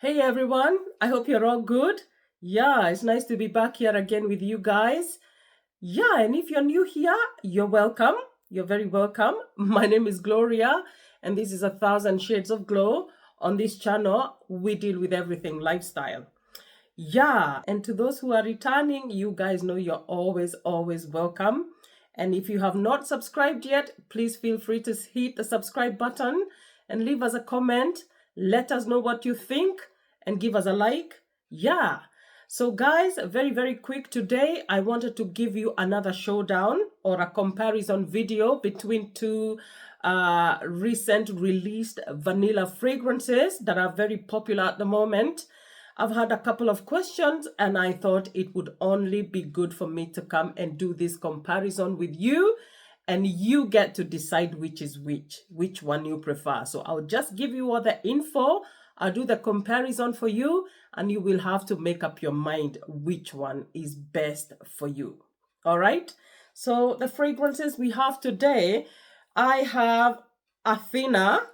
Hey everyone, I hope you're all good. Yeah, it's nice to be back here again with you guys. Yeah, and if you're new here, you're welcome. You're very welcome. My name is Gloria, and this is 1,000 Shades of Glow. On this channel, we deal with everything lifestyle. Yeah, and to those who are returning, you guys know you're always welcome. And if you have not subscribed yet, please feel free to hit the subscribe button and leave us a comment. Let us know what you think and give us a like. Yeah. So guys, very quick today, I wanted to give you another showdown or a comparison video between two recent released vanilla fragrances that are very popular at the moment. I've had a couple of questions and I thought it would only be good for me to come and do this comparison with you, and you get to decide which is which one you prefer. So I'll just give you all the info. I'll do the comparison for you and you will have to make up your mind which one is best for you. All right. So the fragrances we have today, I have Athena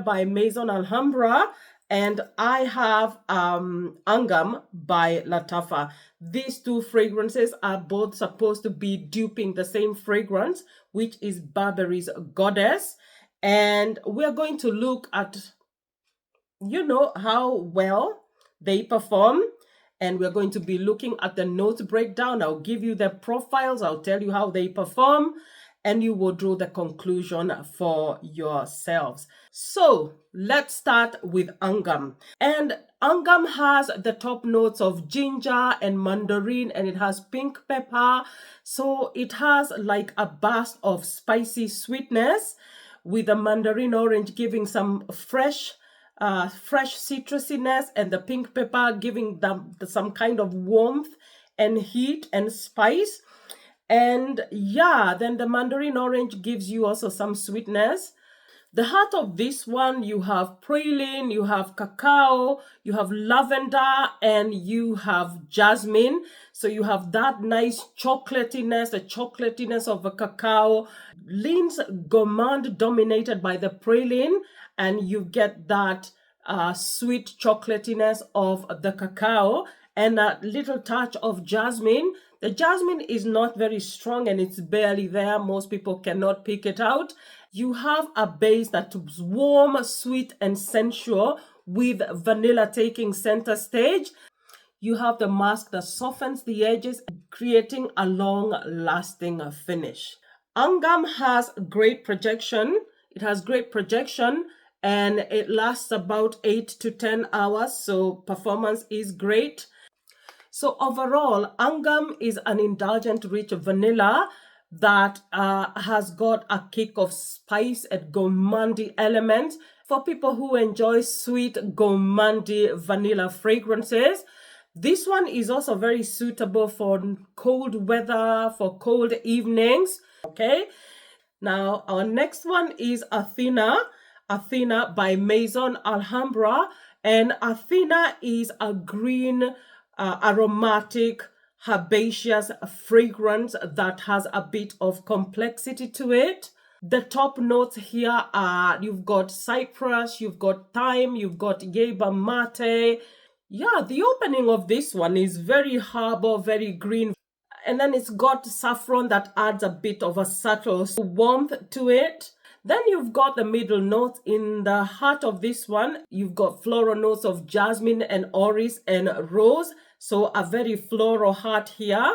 by Maison Alhambra, and I have Angham by Latafa. These two fragrances are both supposed to be duping the same fragrance, which is Burberry's Goddess. And we're going to look at, how well they perform. And we're going to be looking at the note breakdown. I'll give you the profiles. I'll tell you how they perform, and you will draw the conclusion for yourselves. So let's start with Angham. And Angham has the top notes of ginger and mandarin, and it has pink pepper. So it has like a burst of spicy sweetness, with the mandarin orange giving some fresh citrusiness, and the pink pepper giving them some kind of warmth and heat and spice. And yeah, then the mandarin orange gives you also some sweetness. The heart of this one, you have praline, you have cacao, you have lavender, and you have jasmine. So you have that nice chocolatiness, the chocolatiness of a cacao, leans gourmand dominated by the praline, and you get that sweet chocolatiness of the cacao and a little touch of jasmine. The jasmine is not very strong and it's barely there. Most people cannot pick it out. You have a base that is warm, sweet, and sensual, with vanilla taking center stage. You have the mask that softens the edges, creating a long-lasting finish. Angham has great projection. It has great projection and it lasts about 8 to 10 hours. So performance is great. So overall, Angham is an indulgent, rich vanilla that has got a kick of spice and gourmandy elements for people who enjoy sweet, gourmandy vanilla fragrances. This one is also very suitable for cold weather, for cold evenings. Okay. Now, our next one is Athena by Maison Alhambra. And Athena is a green, aromatic, herbaceous fragrance that has a bit of complexity to it. The top notes here are, you've got cypress, you've got thyme, you've got yerba mate. Yeah, the opening of this one is very herbal, very green. And then it's got saffron that adds a bit of a subtle warmth to it. Then you've got the middle notes. In the heart of this one, you've got floral notes of jasmine and orris and rose. So a very floral heart here.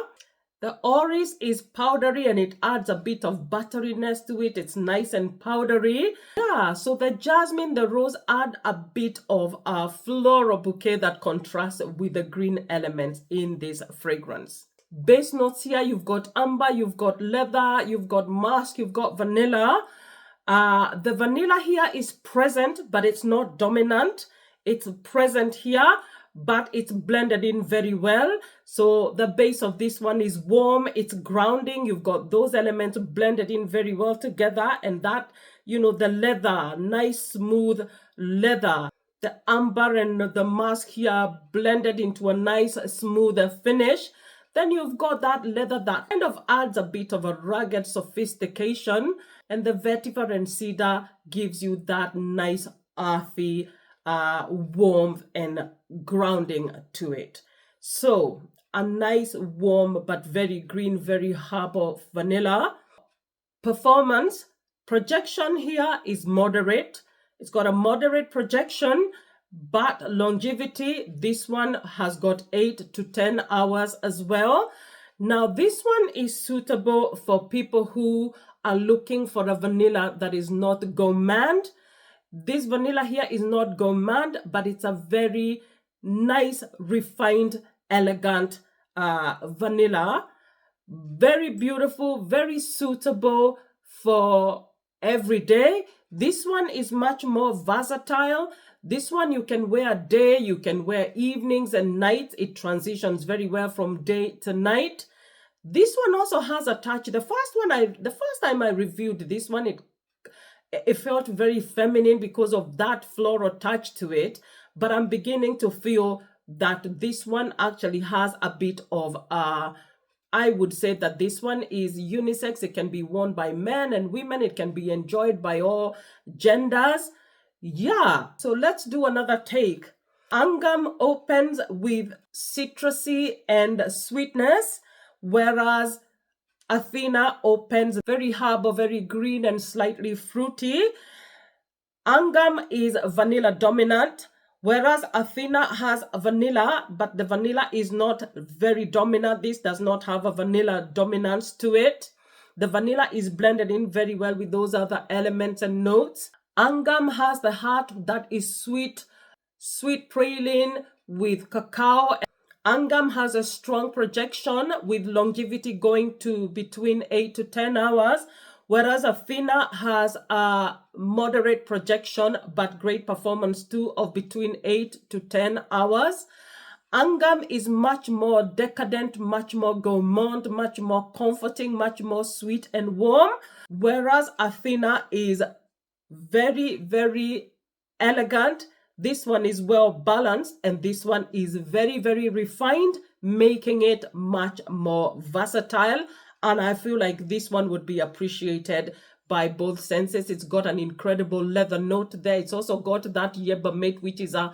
The orris is powdery and it adds a bit of butteriness to it. It's nice and powdery. Yeah, so the jasmine, the rose add a bit of a floral bouquet that contrasts with the green elements in this fragrance. Base notes here, you've got amber, you've got leather, you've got musk, you've got vanilla. The vanilla here is present, but it's not dominant. It's present here, but it's blended in very well. So the base of this one is warm, it's grounding. You've got those elements blended in very well together. And that, the leather, nice smooth leather. The amber and the musk here blended into a nice smooth finish. Then you've got that leather that kind of adds a bit of a rugged sophistication. And the vetiver and cedar gives you that nice earthy warmth and grounding to it. So a nice warm but very green, very herbal vanilla. Performance projection here is moderate. It's got a moderate projection, but longevity, this one has got 8 to 10 hours as well. Now, this one is suitable for people who are looking for a vanilla that is not gourmand. This vanilla here is not gourmand, but it's a very nice, refined, elegant vanilla. Very beautiful, very suitable for every day. This one is much more versatile. This one you can wear day, you can wear evenings and nights. It transitions very well from day to night. This one also has a touch. The first time I reviewed this one, it felt very feminine because of that floral touch to it. But I'm beginning to feel that this one actually has a bit of I would say that this one is unisex. It can be worn by men and women. It can be enjoyed by all genders. Yeah, so let's do another take. Angham opens with citrusy and sweetness, whereas Athena opens very herbal, very green and slightly fruity. Angham is vanilla dominant, whereas Athena has vanilla, but the vanilla is not very dominant. This does not have a vanilla dominance to it. The vanilla is blended in very well with those other elements and notes. Angham has the heart that is sweet praline with cacao. Angham has a strong projection with longevity going to between 8 to 10 hours, whereas Athena has a moderate projection but great performance too of between 8 to 10 hours. Angham is much more decadent, much more gourmand, much more comforting, much more sweet and warm, whereas Athena is very, very elegant. This one is well balanced, and this one is very, very refined, making it much more versatile. And I feel like this one would be appreciated by both senses. It's got an incredible leather note there. It's also got that yerba mate, which is a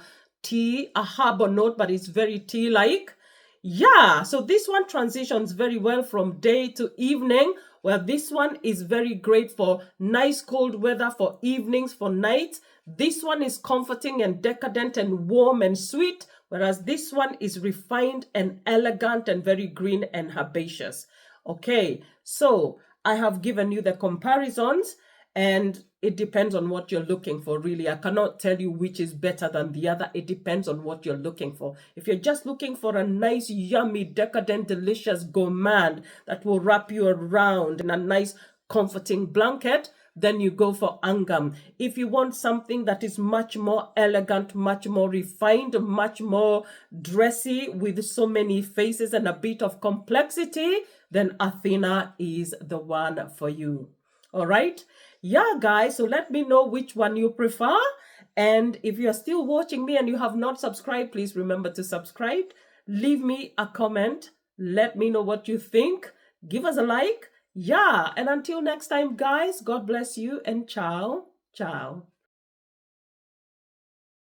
herbal note, but it's very tea-like. Yeah, so this one transitions very well from day to evening, where this one is very great for nice cold weather, for evenings, for nights. This one is comforting and decadent and warm and sweet, whereas this one is refined and elegant and very green and herbaceous. Okay, so I have given you the comparisons, and it depends on what you're looking for, really. I cannot tell you which is better than the other. It depends on what you're looking for. If you're just looking for a nice, yummy, decadent, delicious gourmand that will wrap you around in a nice, comforting blanket, then you go for Angham. If you want something that is much more elegant, much more refined, much more dressy, with so many faces and a bit of complexity, then Athena is the one for you. All right? Yeah, guys, so let me know which one you prefer. And if you're still watching me and you have not subscribed, please remember to subscribe. Leave me a comment. Let me know what you think. Give us a like. Yeah, and until next time, guys, God bless you and ciao, ciao.